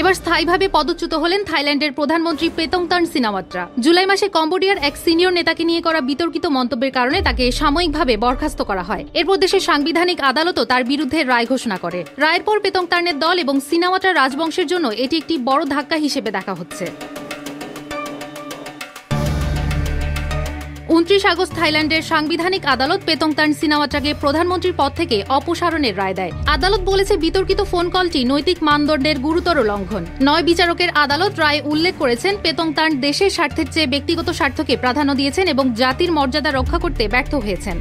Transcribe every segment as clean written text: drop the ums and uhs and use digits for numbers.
এবার স্থায়ীভাবে পদচ্যুত হলেন থাইল্যান্ডের প্রধানমন্ত্রী পেতংতান সিনাওয়াত্রা। জুলাই মাসে কম্বোডিয়ার এক সিনিয়র নেতাকে নিয়ে করা বিতর্কিত মন্তব্যের কারণে তাকে সাময়িকভাবে বরখাস্ত করা হয়। এরপর দেশের সাংবিধানিক আদালতও তার বিরুদ্ধে রায় ঘোষণা করে। রায়ের পর পেতংতানের দল এবং সিনাওয়াত্রা রাজবংশের জন্য এটি একটি বড় ধাক্কা হিসেবে দেখা হচ্ছে। 29 আগস্ট থাইল্যান্ডের সাংবিধানিক আদালত পেতংতান সিনাওয়াত্রাকে প্রধানমন্ত্রীর পদ থেকে অপসারণের রায় দেয়। আদালত বলেছে বিতর্কিত ফোন কলটি নৈতিক মানদণ্ডের গুরুতর লঙ্ঘন। 9 বিচারকের আদালত রায়ে উল্লেখ করেছেন পেতংতান দেশের স্বার্থের চেয়ে ব্যক্তিগত স্বার্থকে প্রাধান্য দিয়েছেন এবং জাতির মর্যাদা রক্ষা করতে ব্যর্থ হয়েছেন।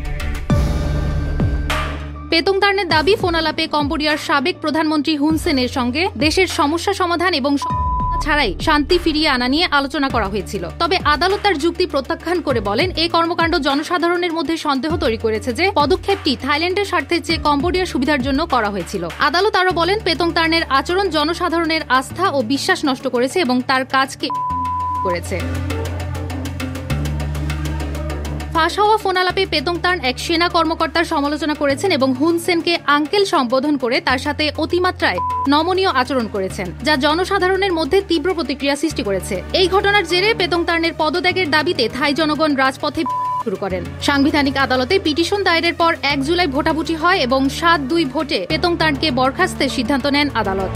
পেতংতানের দাবি, ফোন আলাপে কম্বোডিয়ার সাবেক প্রধানমন্ত্রী হুন সেনের সঙ্গে দেশের সমস্যা সমাধান এবং ছাড়াই শান্তি ফিরিয়ে আনা নিয়ে আলোচনা করা হয়েছিল। তবে আদালত তার যুক্তি প্রত্যাখ্যান করে বলেন, এই কর্মকাণ্ড জনসাধারণের মধ্যে সন্দেহ তৈরি করেছে যে পদক্ষেপটি থাইল্যান্ডের স্বার্থের চেয়ে কম্বোডিয়ার সুবিধার জন্য করা হয়েছিল। আদালত আরও বলেন, পেতংতানের আচরণ জনসাধারণের আস্থা ও বিশ্বাস নষ্ট করেছে এবং তার কাজকে করেছে। ফাঁস হওয়া ফোন আলাপে পেতংতান এক সেনা কর্মকর্তার সমালোচনা করেছেন এবং হুন সেনকে আঙ্কেল সম্বোধন করে তার সাথে অতিমাত্রায় নমনীয় আচরণ করেছেন, যা জনসাধারণের মধ্যে তীব্র প্রতিক্রিয়া সৃষ্টি করেছে। এই ঘটনার জেরে পেতংতানের পদত্যাগের দাবিতে থাই জনগণ রাজপথে শুরু করেন। সাংবিধানিক আদালতে পিটিশন দায়েরের পর 1 জুলাই ভোটাভুটি হয় এবং 7-2 ভোটে পেতংতানকে বরখাস্তের সিদ্ধান্ত নেন আদালত।